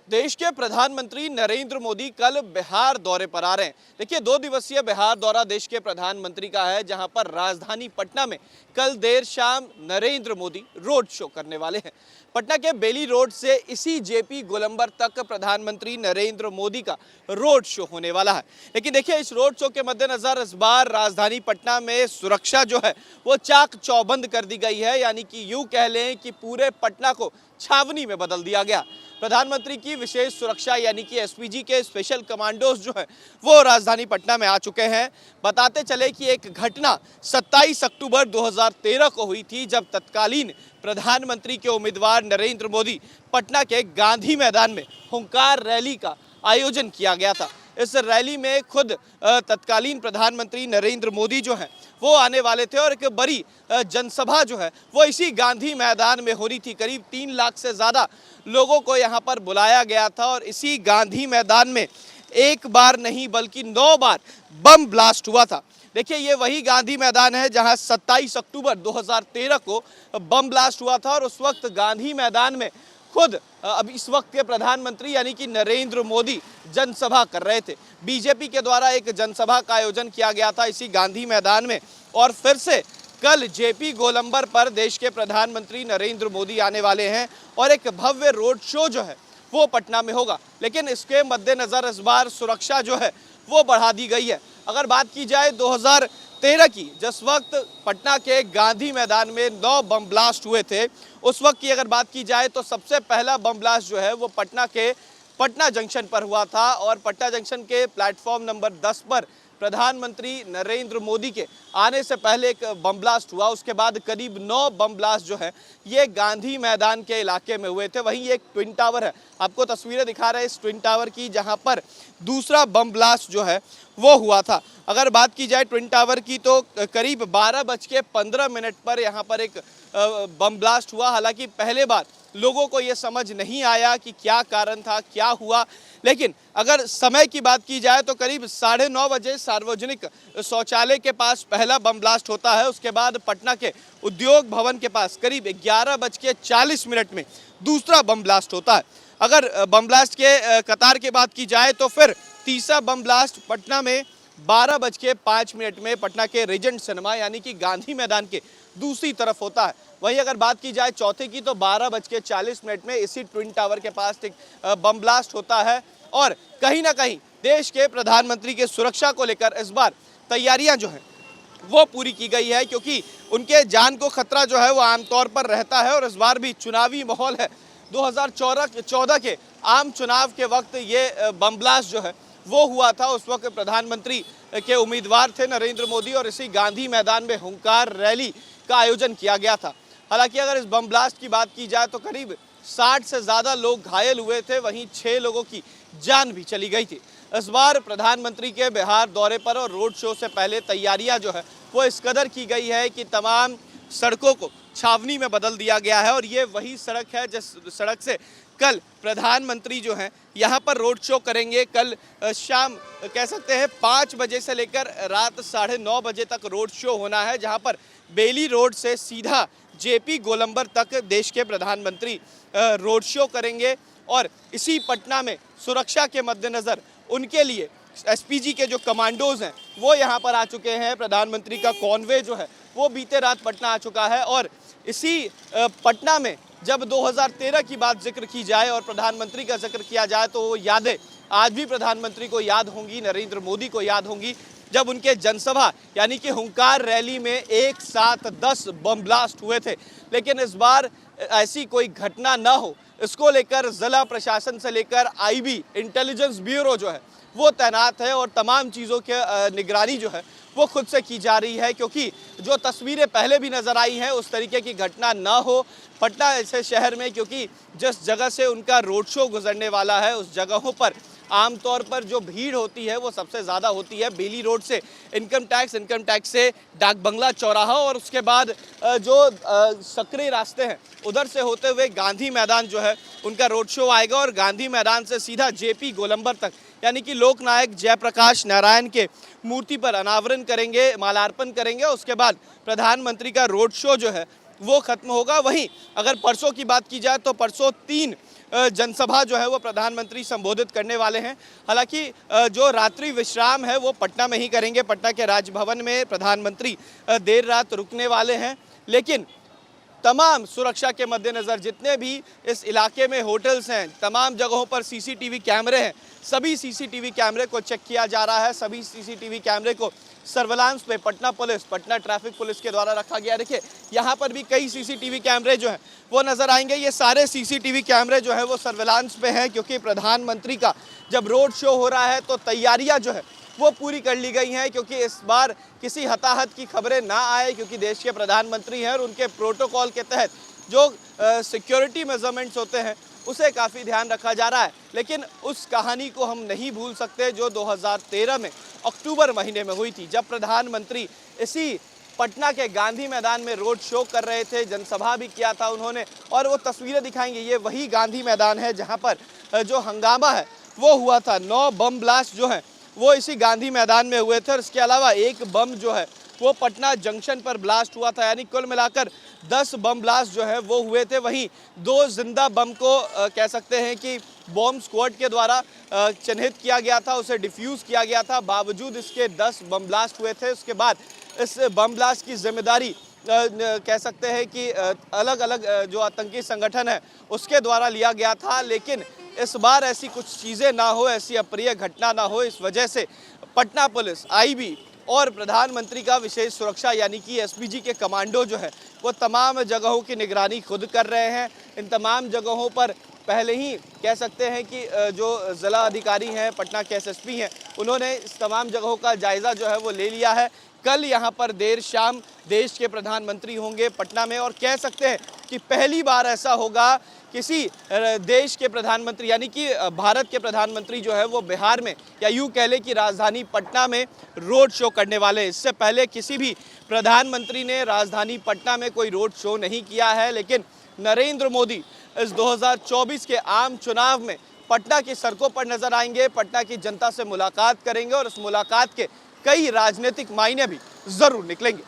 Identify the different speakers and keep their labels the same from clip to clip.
Speaker 1: देश के प्रधानमंत्री नरेंद्र मोदी कल बिहार दौरे पर आ रहे हैं। देखिए, 2 दिवसीय बिहार दौरा देश के प्रधानमंत्री का है, जहां पर राजधानी पटना में कल देर शाम नरेंद्र मोदी रोड शो करने वाले हैं। पटना के बेली रोड से इसी जेपी गोलंबर तक प्रधानमंत्री नरेंद्र मोदी का रोड शो होने वाला है। लेकिन देखिए, इस रोड शो के मद्देनजर इस बार राजधानी पटना में सुरक्षा जो है वो चाक चौबंद कर दी गई है, यानी कि यूं कह लें कि पूरे पटना को छावनी में बदल दिया गया। प्रधानमंत्री की विशेष सुरक्षा यानी कि एसपीजी के स्पेशल कमांडोज जो हैं वो राजधानी पटना में आ चुके हैं। बताते चले कि एक घटना 27 अक्टूबर 2013 को हुई थी, जब तत्कालीन प्रधानमंत्री के उम्मीदवार नरेंद्र मोदी पटना के गांधी मैदान में हुंकार रैली का आयोजन किया गया था। इस रैली में खुद तत्कालीन प्रधानमंत्री नरेंद्र मोदी जो हैं वो आने वाले थे और एक बड़ी जनसभा जो है वो इसी गांधी मैदान में हो रही थी। करीब 3 लाख से ज़्यादा लोगों को यहाँ पर बुलाया गया था और इसी गांधी मैदान में एक बार नहीं बल्कि 9 बार बम ब्लास्ट हुआ था। देखिए, ये वही गांधी मैदान है जहां 27 अक्टूबर 2013 को बम ब्लास्ट हुआ था और उस वक्त गांधी मैदान में खुद अब इस वक्त के प्रधानमंत्री यानी कि नरेंद्र मोदी जनसभा कर रहे थे। बीजेपी के द्वारा एक जनसभा का आयोजन किया गया था इसी गांधी मैदान में और फिर से कल जेपी गोलंबर पर देश के प्रधानमंत्री नरेंद्र मोदी आने वाले हैं और एक भव्य रोड शो जो है वो पटना में होगा। लेकिन इसके मद्देनजर इस बार सुरक्षा जो है वो बढ़ा दी गई है। अगर बात की जाए 2013 की, जिस वक्त पटना के गांधी मैदान में 9 बम ब्लास्ट हुए थे, उस वक्त की अगर बात की जाए तो सबसे पहला बम ब्लास्ट जो है वो पटना के पटना जंक्शन पर हुआ था और पटना जंक्शन के प्लेटफॉर्म नंबर 10 पर प्रधानमंत्री नरेंद्र मोदी के आने से पहले एक बम ब्लास्ट हुआ। उसके बाद करीब 9 बम ब्लास्ट जो है ये गांधी मैदान के इलाके में हुए थे। वहीं एक ट्विन टावर है, आपको तस्वीरें दिखा रहे हैं इस ट्विन टावर की, जहां पर दूसरा बम ब्लास्ट जो है वो हुआ था। अगर बात की जाए ट्विन टावर की तो करीब 12:15 पर यहाँ पर एक बम ब्लास्ट हुआ। हालांकि पहले बार लोगों को ये समझ नहीं आया कि क्या कारण था, क्या हुआ। लेकिन अगर समय की बात की जाए तो करीब 9:30 बजे सार्वजनिक शौचालय के पास पहला बम ब्लास्ट होता है। उसके बाद पटना के उद्योग भवन के पास करीब 11:40 में दूसरा बम ब्लास्ट होता है। अगर बम ब्लास्ट के कतार की बात की जाए तो फिर तीसरा बम ब्लास्ट पटना में 12:05 में पटना के रीजेंट सिनेमा यानी कि गांधी मैदान के दूसरी तरफ होता है। वहीं अगर बात की जाए चौथे की तो 12:40 में इसी ट्विन टावर के पास एक बम ब्लास्ट होता है। और कहीं ना कहीं देश के प्रधानमंत्री के सुरक्षा को लेकर इस बार तैयारियां जो हैं वो पूरी की गई है, क्योंकि उनके जान को खतरा जो है वो आमतौर पर रहता है और इस बार भी चुनावी माहौल है। 2014 के आम चुनाव के वक्त ये बम ब्लास्ट जो है वो हुआ था। उस वक्त प्रधानमंत्री के उम्मीदवार थे नरेंद्र मोदी और इसी गांधी मैदान में हुंकार रैली का आयोजन किया गया था। हालांकि अगर इस बम ब्लास्ट की बात की जाए तो करीब 60 से ज़्यादा लोग घायल हुए थे, वहीं 6 लोगों की जान भी चली गई थी। इस बार प्रधानमंत्री के बिहार दौरे पर और रोड शो से पहले तैयारियां जो है वो इस कदर की गई है कि तमाम सड़कों को छावनी में बदल दिया गया है और ये वही सड़क है जिस सड़क से कल प्रधानमंत्री जो हैं यहाँ पर रोड शो करेंगे। कल शाम कह सकते हैं 5 बजे से लेकर रात 9:30 बजे तक रोड शो होना है, जहाँ पर बेली रोड से सीधा जेपी गोलंबर तक देश के प्रधानमंत्री रोड शो करेंगे। और इसी पटना में सुरक्षा के मद्देनज़र उनके लिए एसपीजी के जो कमांडोज हैं वो यहाँ पर आ चुके हैं। प्रधानमंत्री का कॉन्वे जो है वो बीते रात पटना आ चुका है और इसी पटना में जब 2013 की बात जिक्र की जाए और प्रधानमंत्री का जिक्र किया जाए तो वो यादें आज भी प्रधानमंत्री को याद होंगी, नरेंद्र मोदी को याद होंगी, जब उनके जनसभा यानी कि हुंकार रैली में एक साथ 10 बम ब्लास्ट हुए थे। लेकिन इस बार ऐसी कोई घटना ना हो, इसको लेकर जिला प्रशासन से लेकर आईबी इंटेलिजेंस ब्यूरो जो है वो तैनात है और तमाम चीज़ों के निगरानी जो है वो खुद से की जा रही है, क्योंकि जो तस्वीरें पहले भी नज़र आई हैं उस तरीके की घटना ना हो पटना ऐसे शहर में। क्योंकि जिस जगह से उनका रोड शो गुजरने वाला है उस जगहों पर आमतौर पर जो भीड़ होती है वो सबसे ज़्यादा होती है बेली रोड से इनकम टैक्स से डाक बंगला चौराहा और उसके बाद जो सक्रिय रास्ते हैं उधर से होते हुए गांधी मैदान जो है उनका रोड शो आएगा और गांधी मैदान से सीधा जेपी गोलंबर तक यानी कि लोकनायक जयप्रकाश नारायण के मूर्ति पर अनावरण करेंगे, मालार्पण करेंगे। उसके बाद प्रधानमंत्री का रोड शो जो है वो खत्म होगा। वहीं अगर परसों की बात की जाए तो परसों 3 जनसभा जो है वो प्रधानमंत्री संबोधित करने वाले हैं। हालांकि जो रात्रि विश्राम है वो पटना में ही करेंगे। पटना के राजभवन में प्रधानमंत्री देर रात रुकने वाले हैं, लेकिन तमाम सुरक्षा के मद्देनज़र जितने भी इस इलाके में होटल्स हैं, तमाम जगहों पर सीसीटीवी कैमरे हैं, सभी सीसीटीवी कैमरे को चेक किया जा रहा है। सभी सीसीटीवी कैमरे को सर्विलांस पे Patna police, Patna traffic police के द्वारा रखा गया। देखिए यहाँ पर भी कई सीसीटीवी कैमरे जो हैं वो नज़र आएंगे। ये सारे सीसीटीवी कैमरे जो है वो सर्विलांस पे हैं, क्योंकि प्रधानमंत्री का जब रोड शो हो रहा है तो तैयारियाँ जो है वो पूरी कर ली गई हैं, क्योंकि इस बार किसी हताहत की खबरें ना आए, क्योंकि देश के प्रधानमंत्री हैं और उनके प्रोटोकॉल के तहत जो सिक्योरिटी मेजरमेंट्स होते हैं उसे काफ़ी ध्यान रखा जा रहा है। लेकिन उस कहानी को हम नहीं भूल सकते जो 2013 में अक्टूबर महीने में हुई थी, जब प्रधानमंत्री इसी पटना के गांधी मैदान में रोड शो कर रहे थे, जनसभा भी किया था उन्होंने। और वो तस्वीरें दिखाएंगे, ये वही गांधी मैदान है जहाँ पर जो हंगामा है वो हुआ था। 9 बम ब्लास्ट जो है वो इसी गांधी मैदान में हुए थे, और इसके अलावा एक बम जो है वो पटना जंक्शन पर ब्लास्ट हुआ था। यानी कुल मिलाकर 10 बम ब्लास्ट जो है वो हुए थे। वहीं 2 जिंदा बम को कह सकते हैं कि बॉम्ब स्क्वाड के द्वारा चिन्हित किया गया था, उसे डिफ्यूज़ किया गया था। बावजूद इसके 10 बम ब्लास्ट हुए थे। उसके बाद इस बम ब्लास्ट की जिम्मेदारी कह सकते हैं कि अलग अलग जो आतंकी संगठन है उसके द्वारा लिया गया था। लेकिन इस बार ऐसी कुछ चीज़ें ना हो, ऐसी अप्रिय घटना ना हो, इस वजह से पटना पुलिस, आईबी और प्रधानमंत्री का विशेष सुरक्षा यानी कि एसपीजी के कमांडो जो है वो तमाम जगहों की निगरानी खुद कर रहे हैं। इन तमाम जगहों पर पहले ही कह सकते हैं कि जो ज़िला अधिकारी हैं, पटना के एसएसपी हैं, उन्होंने इस तमाम जगहों का जायज़ा जो है वो ले लिया है। कल यहाँ पर देर शाम देश के प्रधानमंत्री होंगे पटना में, और कह सकते हैं कि पहली बार ऐसा होगा किसी देश के प्रधानमंत्री यानी कि भारत के प्रधानमंत्री जो है वो बिहार में, या यूँ कह लें कि राजधानी पटना में रोड शो करने वाले हैं। इससे पहले किसी भी प्रधानमंत्री ने राजधानी पटना में कोई रोड शो नहीं किया है। लेकिन नरेंद्र मोदी इस 2024 के आम चुनाव में पटना की सड़कों पर नजर आएंगे, पटना की जनता से मुलाकात करेंगे, और इस मुलाकात के कई राजनीतिक मायने भी जरूर निकलेंगे।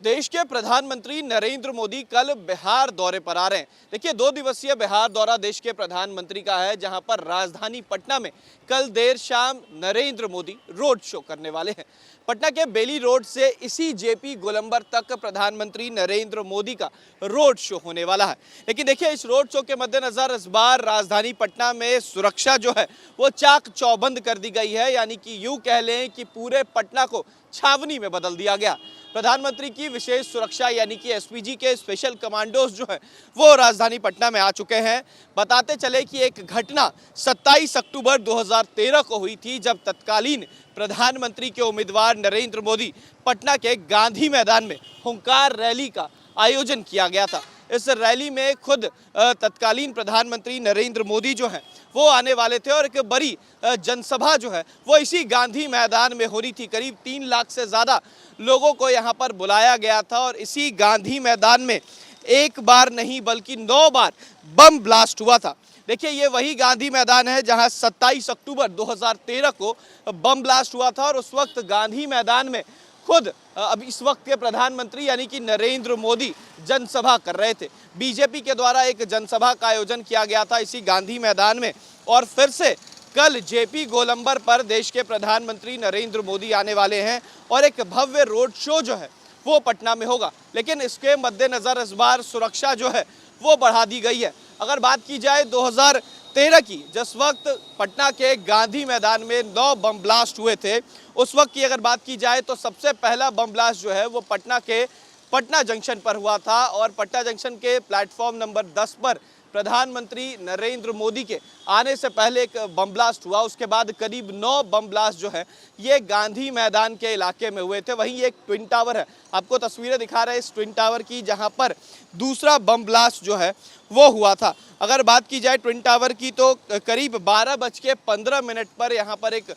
Speaker 1: देश के प्रधानमंत्री नरेंद्र मोदी कल बिहार दौरे पर आ रहे हैं। देखिए 2 दिवसीय बिहार दौरा देश के प्रधानमंत्री का है, जहां पर राजधानी पटना में कल देर शाम नरेंद्र मोदी रोड शो करने वाले हैं। पटना के बेली रोड से इसी जेपी गोलंबर तक प्रधानमंत्री नरेंद्र मोदी का रोड शो होने वाला है। लेकिन देखिए इस रोड शो के मद्देनजर इस बार राजधानी पटना में सुरक्षा जो है वो चाक चौबंद कर दी गई है। यानी कि यूँ कह लें कि पूरे पटना को छावनी में बदल दिया गया। प्रधानमंत्री की विशेष सुरक्षा यानी कि एसपीजी के स्पेशल कमांडोज जो हैं वो राजधानी पटना में आ चुके हैं। बताते चले कि एक घटना 27 अक्टूबर 2013 को हुई थी, जब तत्कालीन प्रधानमंत्री के उम्मीदवार नरेंद्र मोदी पटना के गांधी मैदान में हुंकार रैली का आयोजन किया गया था। इस रैली में खुद तत्कालीन प्रधानमंत्री नरेंद्र मोदी जो हैं वो आने वाले थे, और एक बड़ी जनसभा जो है वो इसी गांधी मैदान में हो रही थी। करीब 3 लाख से ज़्यादा लोगों को यहाँ पर बुलाया गया था, और इसी गांधी मैदान में एक बार नहीं बल्कि 9 बार बम ब्लास्ट हुआ था। देखिए ये वही गांधी मैदान है जहां 27 अक्टूबर 2013 को बम ब्लास्ट हुआ था, और उस वक्त गांधी मैदान में खुद अब इस वक्त के प्रधानमंत्री यानी कि नरेंद्र मोदी जनसभा कर रहे थे। बीजेपी के द्वारा एक जनसभा का आयोजन किया गया था इसी गांधी मैदान में, और फिर से कल जेपी गोलंबर पर देश के प्रधानमंत्री नरेंद्र मोदी आने वाले हैं, और एक भव्य रोड शो जो है वो पटना में होगा। लेकिन इसके मद्देनज़र इस बार सुरक्षा जो है वो बढ़ा दी गई है। अगर बात की जाए 2013 की, जिस वक्त पटना के गांधी मैदान में 9 बम ब्लास्ट हुए थे, उस वक्त की अगर बात की जाए तो सबसे पहला बम ब्लास्ट जो है वो पटना के पटना जंक्शन पर हुआ था, और पटना जंक्शन के प्लेटफॉर्म नंबर 10 पर प्रधानमंत्री नरेंद्र मोदी के आने से पहले एक बम ब्लास्ट हुआ। उसके बाद करीब 9 बम ब्लास्ट जो है ये गांधी मैदान के इलाके में हुए थे। वहीं एक ट्विन टावर है, आपको तस्वीरें दिखा रहे हैं इस ट्विन टावर की, जहां पर दूसरा बम ब्लास्ट जो है वो हुआ था। अगर बात की जाए ट्विन टावर की तो करीब 12:15 पर यहाँ पर एक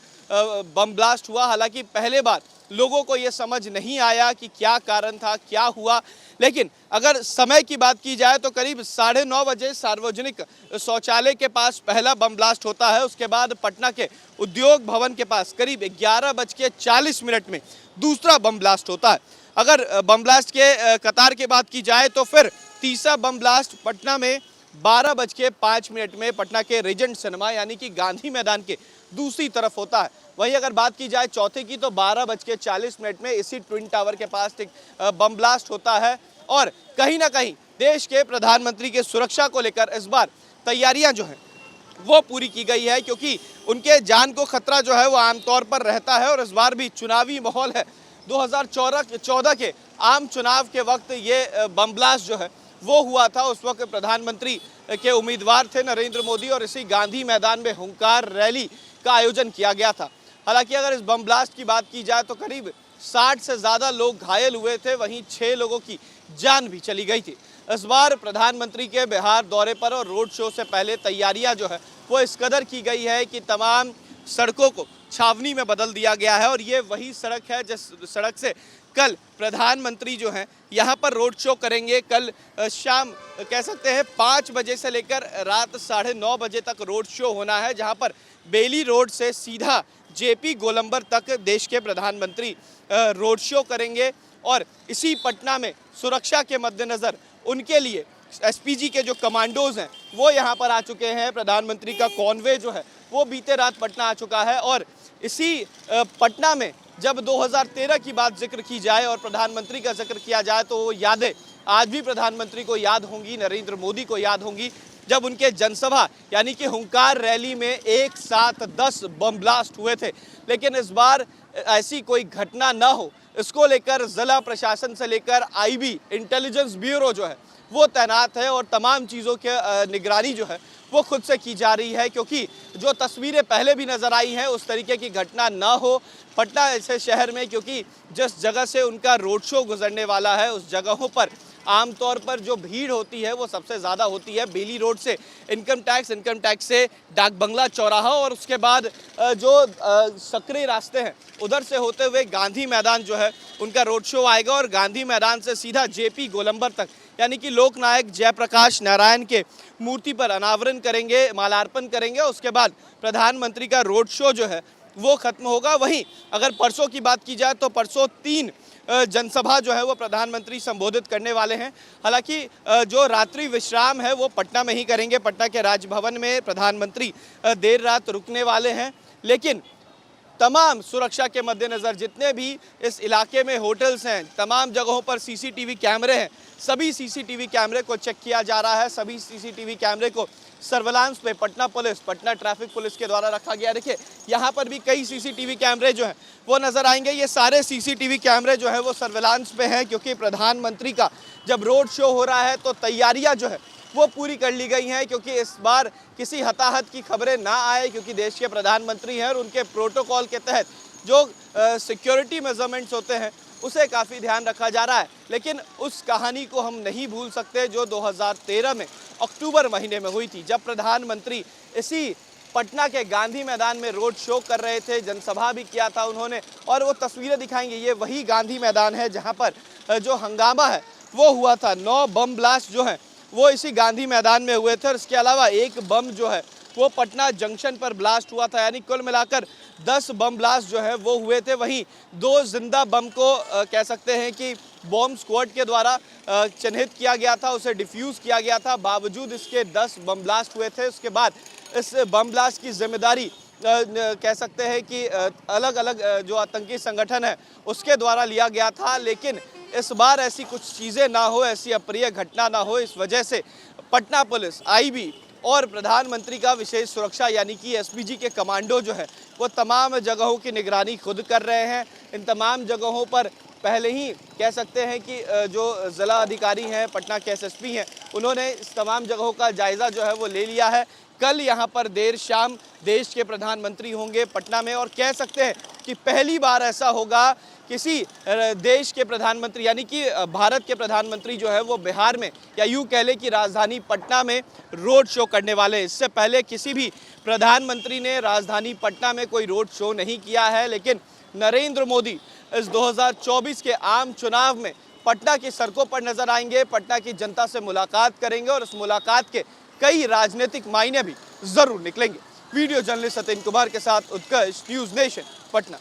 Speaker 1: बम ब्लास्ट हुआ। हालांकि पहले बार लोगों को ये समझ नहीं आया कि क्या कारण था, क्या हुआ। लेकिन अगर समय की बात की जाए तो करीब 9:30 बजे सार्वजनिक शौचालय के पास पहला बम ब्लास्ट होता है। उसके बाद पटना के उद्योग भवन के पास करीब 11:40 में दूसरा बम ब्लास्ट होता है। अगर बम ब्लास्ट के कतार की बात की जाए तो फिर तीसरा बम ब्लास्ट पटना में 12:05 में पटना के रीजेंट सिनेमा यानी कि गांधी मैदान के दूसरी तरफ होता है। वहीं अगर बात की जाए चौथे की तो 12:40 में इसी ट्विन टावर के पास एक बम ब्लास्ट होता है और कहीं ना कहीं देश के प्रधानमंत्री के सुरक्षा को लेकर इस बार तैयारियां जो हैं वो पूरी की गई है, क्योंकि उनके जान को खतरा जो है वो आमतौर पर रहता है और इस बार भी चुनावी माहौल है। 2014 के आम चुनाव के वक्त ये बम ब्लास्ट जो है वो हुआ था। उस वक्त प्रधानमंत्री के उम्मीदवार थे नरेंद्र मोदी और इसी गांधी मैदान में हुंकार रैली का आयोजन किया गया था। हालांकि अगर इस बम ब्लास्ट की बात की जाए तो करीब 60 से ज़्यादा लोग घायल हुए थे, वहीं 6 लोगों की जान भी चली गई थी। इस बार प्रधानमंत्री के बिहार दौरे पर और रोड शो से पहले तैयारियां जो है वो इस कदर की गई है कि तमाम सड़कों को छावनी में बदल दिया गया है और ये वही सड़क है जिस सड़क से कल प्रधानमंत्री जो हैं यहाँ पर रोड शो करेंगे। कल शाम कह सकते हैं 5 बजे से लेकर रात 9:30 बजे तक रोड शो होना है, जहाँ पर बेली रोड से सीधा जेपी गोलंबर तक देश के प्रधानमंत्री रोड शो करेंगे। और इसी पटना में सुरक्षा के मद्देनज़र उनके लिए एसपीजी के जो कमांडोज हैं वो यहाँ पर आ चुके हैं। प्रधानमंत्री का कॉन्वे जो है वो बीते रात पटना आ चुका है और इसी पटना में जब 2013 की बात जिक्र की जाए और प्रधानमंत्री का जिक्र किया जाए तो वो यादें आज भी प्रधानमंत्री को याद होंगी, नरेंद्र मोदी को याद होंगी, जब उनके जनसभा यानी कि हुंकार रैली में एक साथ 10 बम ब्लास्ट हुए थे। लेकिन इस बार ऐसी कोई घटना न हो, इसको लेकर जिला प्रशासन से लेकर आईबी इंटेलिजेंस ब्यूरो जो है वो तैनात है और तमाम चीज़ों के निगरानी जो है वो खुद से की जा रही है, क्योंकि जो तस्वीरें पहले भी नज़र आई हैं उस तरीके की घटना ना हो पटना ऐसे शहर में। क्योंकि जिस जगह से उनका रोड शो गुजरने वाला है उस जगहों पर आमतौर पर जो भीड़ होती है वो सबसे ज़्यादा होती है बेली रोड से इनकम टैक्स से डाक बंगला चौराहा और उसके बाद जो सकरे रास्ते हैं उधर से होते हुए गांधी मैदान जो है उनका रोड शो आएगा और गांधी मैदान से सीधा जेपी गोलंबर तक यानी कि लोकनायक जयप्रकाश नारायण के मूर्ति पर अनावरण करेंगे, मालार्पण करेंगे। उसके बाद प्रधानमंत्री का रोड शो जो है वो खत्म होगा। वहीं अगर परसों की बात की जाए तो परसों 3 जनसभा जो है वो प्रधानमंत्री संबोधित करने वाले हैं। हालांकि जो रात्रि विश्राम है वो पटना में ही करेंगे। पटना के राजभवन में प्रधानमंत्री देर रात रुकने वाले हैं, लेकिन तमाम सुरक्षा के मद्देनज़र जितने भी इस इलाके में होटल्स हैं, तमाम जगहों पर सीसीटीवी कैमरे हैं, सभी सीसीटीवी कैमरे को चेक किया जा रहा है। सभी सीसीटीवी कैमरे को सर्विलांस पे Patna police, Patna traffic police के द्वारा रखा गया। देखिए यहाँ पर भी कई सीसीटीवी कैमरे जो हैं वो नज़र आएंगे। ये सारे सीसीटीवी कैमरे जो है वो सर्विलांस पे हैं, क्योंकि प्रधानमंत्री का जब रोड शो हो रहा है तो तैयारियाँ जो है वो पूरी कर ली गई हैं, क्योंकि इस बार किसी हताहत की खबरें ना आए, क्योंकि देश के प्रधानमंत्री हैं और उनके प्रोटोकॉल के तहत जो सिक्योरिटी मेजरमेंट्स होते हैं उसे काफ़ी ध्यान रखा जा रहा है। लेकिन उस कहानी को हम नहीं भूल सकते जो 2013 में अक्टूबर महीने में हुई थी, जब प्रधानमंत्री इसी पटना के गांधी मैदान में रोड शो कर रहे थे, जनसभा भी किया था उन्होंने। और वो तस्वीरें दिखाएंगे, ये वही गांधी मैदान है जहाँ पर जो हंगामा है वो हुआ था। 9 बम ब्लास्ट जो हैं वो इसी गांधी मैदान में हुए थे और इसके अलावा एक बम जो है वो पटना जंक्शन पर ब्लास्ट हुआ था। यानी कुल मिलाकर 10 बम ब्लास्ट जो है वो हुए थे। वहीं 2 जिंदा बम को कह सकते हैं कि बॉम्ब स्क्वाड के द्वारा चिन्हित किया गया था, उसे डिफ्यूज़ किया गया था। बावजूद इसके 10 बम ब्लास्ट हुए थे। उसके बाद इस बम ब्लास्ट की जिम्मेदारी कह सकते हैं कि अलग अलग जो आतंकी संगठन है उसके द्वारा लिया गया था। लेकिन इस बार ऐसी कुछ चीज़ें ना हो, ऐसी अप्रिय घटना ना हो, इस वजह से पटना पुलिस, आईबी और प्रधानमंत्री का विशेष सुरक्षा यानी कि एसपीजी के कमांडो जो है वो तमाम जगहों की निगरानी खुद कर रहे हैं। इन तमाम जगहों पर पहले ही कह सकते हैं कि जो ज़िला अधिकारी हैं, पटना के एसएसपी हैं, उन्होंने इस तमाम जगहों का जायज़ा जो है वो ले लिया है। कल यहाँ पर देर शाम देश के प्रधानमंत्री होंगे पटना में और कह सकते हैं कि पहली बार ऐसा होगा किसी देश के प्रधानमंत्री यानी कि भारत के प्रधानमंत्री जो है वो बिहार में या यूँ कह लें कि राजधानी पटना में रोड शो करने वाले। इससे पहले किसी भी प्रधानमंत्री ने राजधानी पटना में कोई रोड शो नहीं किया है। लेकिन नरेंद्र मोदी इस 2024 के आम चुनाव में पटना की सड़कों पर नजर आएंगे, पटना की जनता से मुलाकात करेंगे और इस मुलाकात के कई राजनीतिक मायने भी जरूर निकलेंगे। वीडियो जर्नलिस्ट सत्येंद्र कुमार के साथ उत्कर्ष, न्यूज़ नेशन, पटना।